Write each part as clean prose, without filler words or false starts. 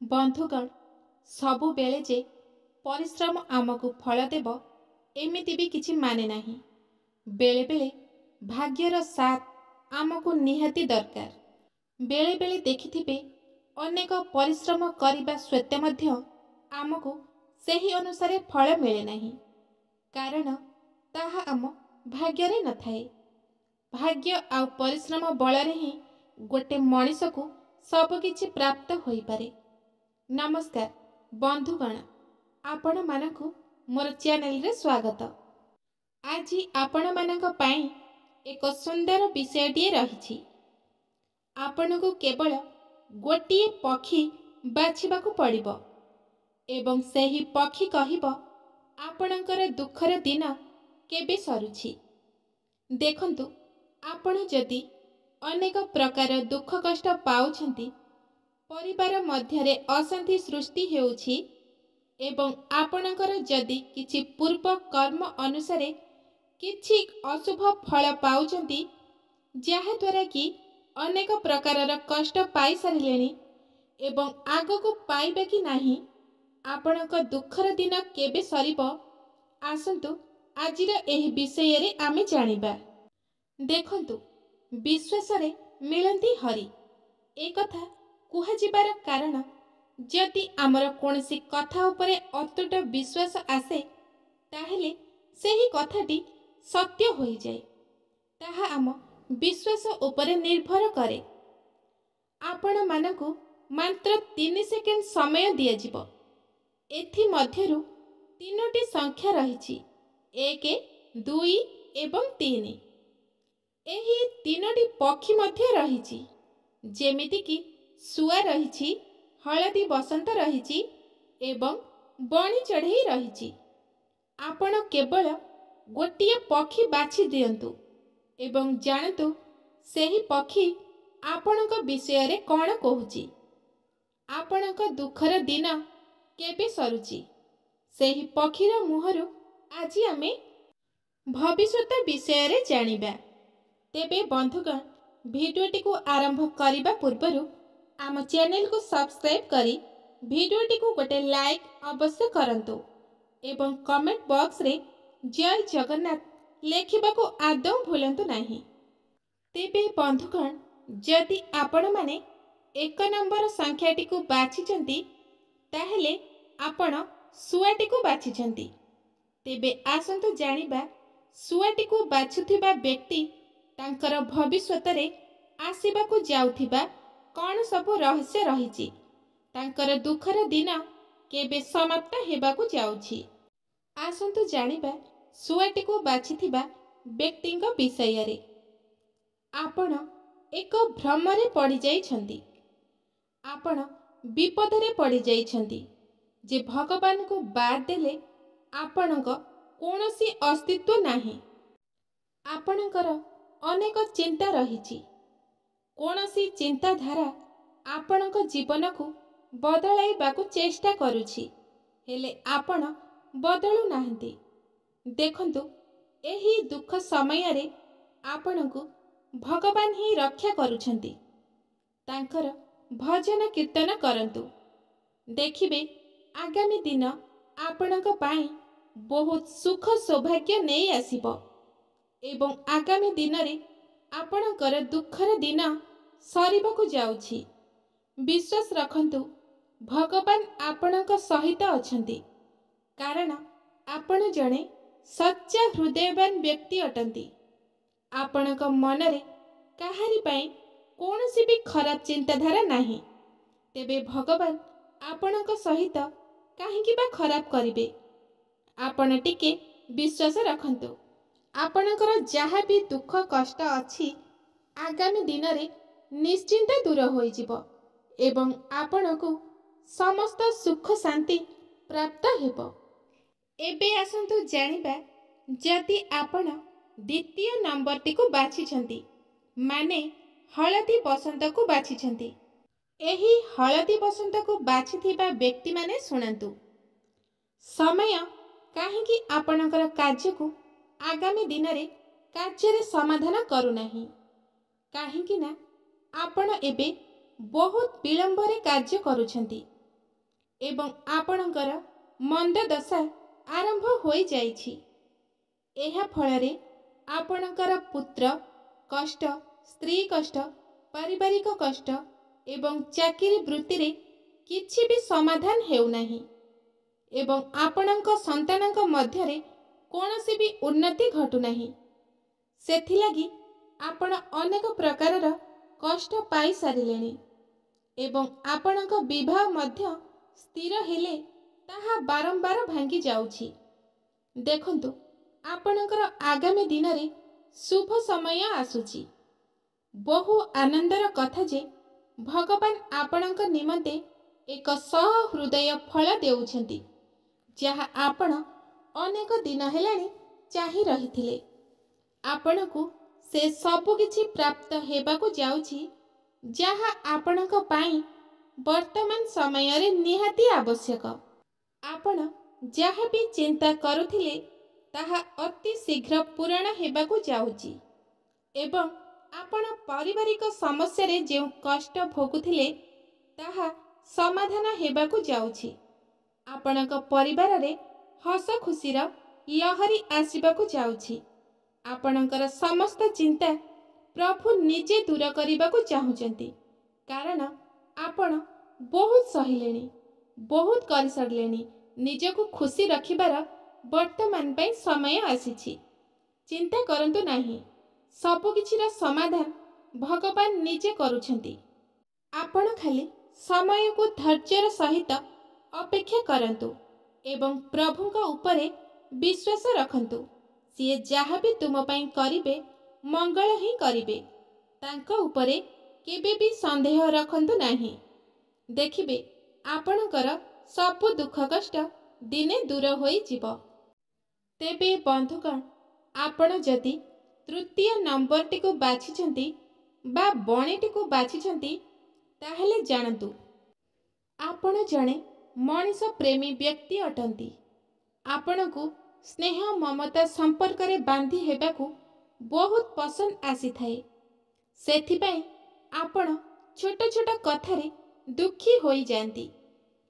बंधुगण सबु बेले जे परिश्रम आमको फल देव एमिति भी किछि माने नाही। बेले बेले भाग्यर साथ आमको निहाती दरकार। बेले बेले देखिथिबे अनेक परिश्रम करिबा सत्वे मध्य आमको सही अनुसार फल मिले नाही, कारण ताहा आम भाग्ୟରେ नथाए। भाग्य आ परिश्रम बଳରେ ही गोटे मनीष को सबकिछि प्राप्त होई पारे। नमस्कार बंधुगण, आपण मानकु मोर चैनल रे स्वागत। आज आपण मानक पई एक सुंदर विषयटी रहिछि। आपनको केवल गोटिए पक्षी बाछिबाकू पड़िबो एवं सही पक्षी कहिबो आपणकर दुखर दिन केबे सरुछि। देखंतु, आपण जदि अनेक प्रकार दुख कष्ट पाउछंती, परिवार मध्यरे अशांति सृष्टि हेउछि एवं आपणकर जदि किछि पूर्व कर्म अनुसारे किछि अशुभ फल पाउछंती, जहा द्वारा कि अनेक प्रकारर कष्ट पाई सारिलेनी एवं आगको पाइबे कि नाही, आपणक दुखर दिन केबे सरिबो, आसंतु आजिर एही विषय रे आमे जानिबा। देखंतु, विश्वासरे मिलंती हरि ए कथा कुहाजिबार कारण, जदि आमर कोनसी कथा उपरे अतुट विश्वास आसे, ताहेले सेही कथाटी सत्य होई जाए। ताहा आम विश्वास उपरे निर्भर करे। आपण मानकु मात्र 3 सेकेंड समय दिया जिवो। एथि मध्यरु तीनोटी संख्या रहिछि, 1, 2 एवं 3। एही तीनोटी पक्षी मध्य रहिछि, जेमिति कि सुआ रहिछि, हलदी बसंत रहिछि एवं बणी चढ़ई रहिछि। आपण केवल गोटिए पक्षी बाछि दियंतु एवं जानतु सेही पक्षी आपणक विषय रे कोन कहूछि। आपणक दुखर दिन केबे सरुछि, सेही पक्षीर मुहरु आज आमे भविष्यत विषय रे जानिबा। तेबे बंधुगण, भिडियोटी को आरंभ करिबा पूर्वरु आम चैनल को सब्सक्राइब करी भिडियोटी को गोटे लाइक अवश्य करंतु एवं कमेंट बॉक्स रे जय जगन्नाथ लेखिबा को आदौ भूलंतु नाही। तेबे बंधुगण, जदि आपण माने 1 नंबर संख्याटी को बाछिचंती, ताहेले आपण सुआटी को बाछिचंती। तेबे आसंतु जानिबा, सुआटी को बाछुथिबा व्यक्ति तांकर भविष्यत रे आसीबाकू जाउथिबा कौन सब रहस्य रहिछि, तांकर दुखर दिन केबे समाप्त हेबाकू जाउछि। आसंतु जानिबा सुआटी को बाछिथिबा व्यक्तिंग विषय रे। आपण एक भ्रमरे पड़ी जाइछंती। आपण विपदरे पड़ी जाइछंती जे भगवान को बाद देले आपणक कोनोसी अस्तित्व नाही। आपणकर अनेक चिंता रहिछि। कोनोसी चिंताधारा आपणक जीवन को बदलाइबाकू चेष्टा करुछि, हेले आपण बदलु नाहंती। देखंतु, एही दुख समय रे आपणकू भगवान ही रक्षा करुछंती। तांकर भजन कीर्तन करंतु। देखिबे आगामी दिन आपणक पाई बहुत सुख सौभाग्य नहीं आसीबो एवं आगामी दिन रे आपणकर दुखर दिन सरिबाकू जाउछि। विश्वास रखंतु, भगवान आपणक सहित अछंती, कारण आपण जणे सच्चा हृदयवान व्यक्ति अटंती। आपणक मनरे काहारी पाई कोनोसी भी खराब चिंताधारा नाही। तेबे भगवान आपणक सहित काहेकि बा खराब करिबे। आपण टिके विश्वास रखंतु। आपणकर जहा भी दुख कष्ट अछि, आगामी दिन रे निश्चिंत दूर होई जिवो एवं आपणकू समस्त सुख शांति प्राप्त हेबो। एबे आसंतु जानिबा, जदि आपण द्वितीय नंबरटी को बाछिछंती, माने हलदी बसंत को बाछिछंती, एही हलदी बसंत को बाछिथिबा व्यक्ति माने सुनंतु। समय काहेकि आपणकर कार्य को आगामी दिन रे कार्य समाधान करू नाही, काहेकि ना आपण एबे बहुत विलंब रे कार्य करूछंती ଏବଂ ଆପଣଙ୍କର ମନ୍ଦ ଦଶା ଆରମ୍ଭ ହୋଇଯାଇଛି। ଏହା ଫଳରେ ଆପଣଙ୍କର ପୁତ୍ର କଷ୍ଟ, ସ୍ତ୍ରୀ କଷ୍ଟ, ପାରିବାରିକ କଷ୍ଟ ଏବଂ ଚାକିରି ବୃତ୍ତିରେ କିଛି ବି ସମାଧାନ ହେଉନାହିଁ ଏବଂ ଆପଣଙ୍କ ସନ୍ତାନଙ୍କ ମଧ୍ୟରେ କୌଣସି ବି ଉନ୍ନତି ଘଟୁନାହିଁ। ସେଥିଲାଗି ଆପଣ ଅନେକ ପ୍ରକାରର କଷ୍ଟ ପାଇସାରିଲେଣି ଏବଂ ଆପଣଙ୍କ ବିବାହ ମଧ୍ୟ ସ୍ଥିର ହେଲେ ତାହା ବାରମ୍ବାର ଭାଙ୍ଗି ଯାଉଛି। ଦେଖନ୍ତୁ, ଆପଣଙ୍କର ଆଗାମୀ ଦିନରେ ଶୁଭ ସମୟ ଆସୁଛି। ବହୁ ଆନନ୍ଦର କଥା ଯେ ଭଗବାନ ଆପଣଙ୍କ ନିମନ୍ତେ ଏକ ସହୃଦୟ ଫଳ ଦେଉଛନ୍ତି, ଯାହା ଆପଣ ଅନେକ ଦିନ ହେଲାଣି ଚାହିଁ ରହିଥିଲେ। ଆପଣଙ୍କୁ ସେ ସବୁ କିଛି ପ୍ରାପ୍ତ ହେବାକୁ ଯାଉଛି, ଯାହା ଆପଣଙ୍କ ପାଇଁ ବର୍ତ୍ତମାନ ସମୟରେ ନିହାତି ଆବଶ୍ୟକ। ଆପଣ ଯାହା ବି ଚିନ୍ତା କରୁଥିଲେ ତାହା ଅତି ଶୀଘ୍ର ପୂରଣ ହେବାକୁ ଯାଉଛି ଏବଂ ଆପଣ ପାରିବାରିକ ସମସ୍ୟାରେ ଯେଉଁ କଷ୍ଟ ଭୋଗୁଥିଲେ ତାହା ସମାଧାନ ହେବାକୁ ଯାଉଛି। ଆପଣଙ୍କ ପରିବାରରେ ହସ ଖୁସିର ଲହରୀ ଆସିବାକୁ ଯାଉଛି। ଆପଣଙ୍କର ସମସ୍ତ ଚିନ୍ତା ପ୍ରଭୁ ନିଜେ ଦୂର କରିବାକୁ ଚାହୁଁଛନ୍ତି, କାରଣ ଆପଣ ବହୁତ ସହିଲେଣି, ବହୁତ କରିସାରିଲେଣି। ନିଜକୁ ଖୁସି ରଖିବାର ବର୍ତ୍ତମାନ ପାଇଁ ସମୟ ଆସିଛି। ଚିନ୍ତା କରନ୍ତୁ ନାହିଁ, ସବୁକିଛିର ସମାଧାନ ଭଗବାନ ନିଜେ କରୁଛନ୍ତି। ଆପଣ ଖାଲି ସମୟକୁ ଧୈର୍ଯ୍ୟର ସହିତ ଅପେକ୍ଷା କରନ୍ତୁ ଏବଂ ପ୍ରଭୁଙ୍କ ଉପରେ ବିଶ୍ୱାସ ରଖନ୍ତୁ। ସିଏ ଯାହା ବି ତୁମ ପାଇଁ କରିବେ ମଙ୍ଗଳ ହିଁ କରିବେ। ତାଙ୍କ ଉପରେ କେବେ ବି ସନ୍ଦେହ ରଖନ୍ତୁ ନାହିଁ। ଦେଖିବେ ଆପଣଙ୍କର ସବୁ ଦୁଃଖ କଷ୍ଟ ଦିନେ ଦୂର ହୋଇଯିବ। ତେବେ ବନ୍ଧୁଗଣ, ଆପଣ ଯଦି ତୃତୀୟ ନମ୍ବରଟିକୁ ବାଛିଛନ୍ତି ବା ବଣିଟିକୁ ବାଛିଛନ୍ତି, ତାହେଲେ ଜାଣନ୍ତୁ ଆପଣ ଜଣେ ମଣିଷ ପ୍ରେମୀ ବ୍ୟକ୍ତି ଅଟନ୍ତି। ଆପଣଙ୍କୁ ସ୍ନେହ ମମତା ସମ୍ପର୍କରେ ବାନ୍ଧି ହେବାକୁ ବହୁତ ପସନ୍ଦ ଆସିଥାଏ। ସେଥିପାଇଁ ଆପଣ ଛୋଟ ଛୋଟ କଥାରେ ଦୁଃଖୀ ହୋଇଯାଆନ୍ତି।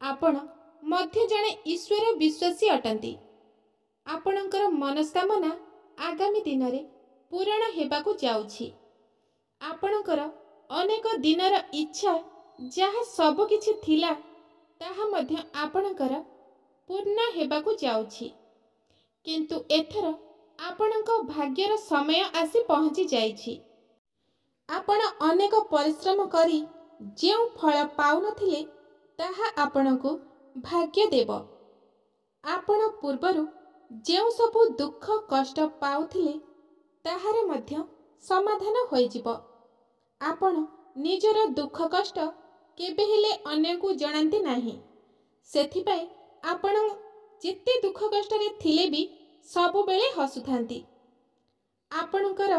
ଆପଣ ମଧ୍ୟ ଜଣେ ଈଶ୍ୱର ବିଶ୍ୱାସୀ ଅଟନ୍ତି। ଆପଣଙ୍କର ମନସ୍କାମନା ଆଗାମୀ ଦିନରେ ପୂରଣ ହେବାକୁ ଯାଉଛି। ଆପଣଙ୍କର ଅନେକ ଦିନର ଇଚ୍ଛା ଯାହା ସବୁ କିଛି ଥିଲା ତାହା ମଧ୍ୟ ଆପଣଙ୍କର ପୂର୍ଣ୍ଣ ହେବାକୁ ଯାଉଛି। କିନ୍ତୁ ଏଥର ଆପଣଙ୍କ ଭାଗ୍ୟର ସମୟ ଆସି ପହଞ୍ଚି ଯାଇଛି। ଆପଣ ଅନେକ ପରିଶ୍ରମ କରି ଯେଉଁ ଫଳ ପାଉନଥିଲେ ତାହା ଆପଣଙ୍କୁ ଭାଗ୍ୟ ଦେବ। ଆପଣ ପୂର୍ବରୁ ଯେଉଁ ସବୁ ଦୁଃଖ କଷ୍ଟ ପାଉଥିଲେ ତାହାର ମଧ୍ୟ ସମାଧାନ ହୋଇଯିବ। ଆପଣ ନିଜର ଦୁଃଖ କଷ୍ଟ କେବେ ହେଲେ ଅନ୍ୟକୁ ଜଣାନ୍ତି ନାହିଁ। ସେଥିପାଇଁ ଆପଣ ଯେତେ ଦୁଃଖ କଷ୍ଟରେ ଥିଲେ ବି ସବୁବେଳେ ହସୁଥାନ୍ତି। ଆପଣଙ୍କର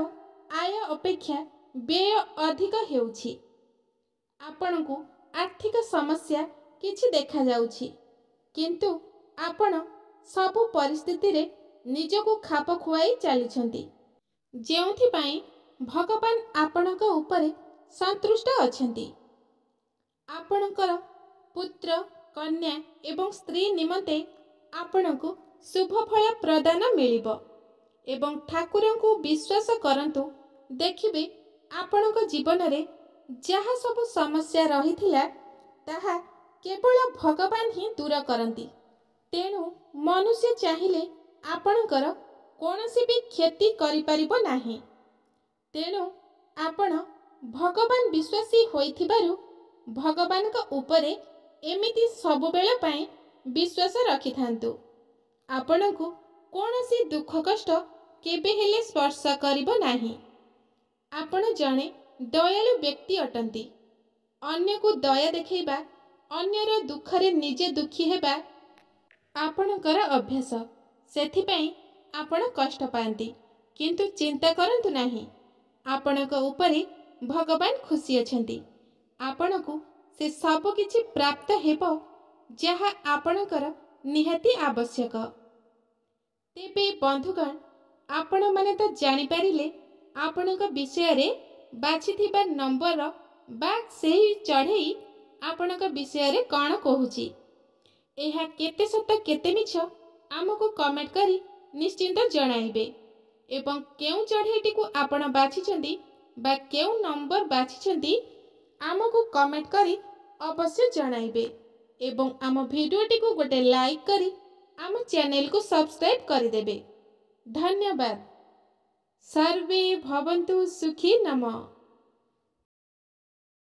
ଆୟ ଅପେକ୍ଷା ବ୍ୟୟ ଅଧିକ ହେଉଛି। ଆପଣଙ୍କୁ ଆର୍ଥିକ ସମସ୍ୟା କିଛି ଦେଖାଯାଉଛି, କିନ୍ତୁ ଆପଣ ସବୁ ପରିସ୍ଥିତିରେ ନିଜକୁ ଖାପ ଖୁଆଇ ଚାଲିଛନ୍ତି, ଯେଉଁଥିପାଇଁ ଭଗବାନ ଆପଣଙ୍କ ଉପରେ ସନ୍ତୁଷ୍ଟ ଅଛନ୍ତି। ଆପଣଙ୍କର ପୁତ୍ର, କନ୍ୟା ଏବଂ ସ୍ତ୍ରୀ ନିମନ୍ତେ ଆପଣଙ୍କୁ ଶୁଭ ଫଳ ପ୍ରଦାନ ମିଳିବ ଏବଂ ଠାକୁରଙ୍କୁ ବିଶ୍ୱାସ କରନ୍ତୁ। ଦେଖିବେ ଆପଣଙ୍କ ଜୀବନରେ ଯାହା ସବୁ ସମସ୍ୟା ରହିଥିଲା ତାହା କେବଳ ଭଗବାନ ହିଁ ଦୂର କରନ୍ତି। ତେଣୁ ମନୁଷ୍ୟ ଚାହିଁଲେ ଆପଣଙ୍କର କୌଣସି ବି କ୍ଷତି କରିପାରିବ ନାହିଁ। ତେଣୁ ଆପଣ ଭଗବାନ ବିଶ୍ୱାସୀ ହୋଇଥିବାରୁ ଭଗବାନଙ୍କ ଉପରେ ଏମିତି ସବୁବେଳ ପାଇଁ ବିଶ୍ୱାସ ରଖିଥାନ୍ତୁ। ଆପଣଙ୍କୁ କୌଣସି ଦୁଃଖ କଷ୍ଟ କେବେ ହେଲେ ସ୍ପର୍ଶ କରିବ ନାହିଁ। ଆପଣ ଜଣେ ଦୟାଳୁ ବ୍ୟକ୍ତି ଅଟନ୍ତି। ଅନ୍ୟକୁ ଦୟା ଦେଖାଇବା, ଅନ୍ୟର ଦୁଃଖରେ ନିଜେ ଦୁଃଖୀ ହେବା ଆପଣଙ୍କର ଅଭ୍ୟାସ। ସେଥିପାଇଁ ଆପଣ କଷ୍ଟ ପାଆନ୍ତି, କିନ୍ତୁ ଚିନ୍ତା କରନ୍ତୁ ନାହିଁ। ଆପଣଙ୍କ ଉପରେ ଭଗବାନ ଖୁସି ଅଛନ୍ତି। ଆପଣଙ୍କୁ ସେ ସବୁ କିଛି ପ୍ରାପ୍ତ ହେବ ଯାହା ଆପଣଙ୍କର ନିହାତି ଆବଶ୍ୟକ। ତେବେ ବନ୍ଧୁଗଣ, ଆପଣମାନେ ତ ଜାଣିପାରିଲେ ଆପଣଙ୍କ ବିଷୟରେ ବାଛିଥିବା ନମ୍ବର ବା ସେହି ଚଢ଼େଇ ଆପଣଙ୍କ ବିଷୟରେ କ'ଣ କହୁଛି। ଏହା केते सत केते मिछ आमको कमेंट करी निश्चिंत जणाइबे एवं केउ चढ़ेईटी को आपण बाछिचंती बा केउ नंबर बाछिचंती आमको कमेंट करी अवश्य जणाइबे एवं आम भिडियोटी को गोटे लाइक करी आम चैनल को सब्सक्राइब करदेबे। धन्यवाद। सर्वे भवन्तु सुखी नमः।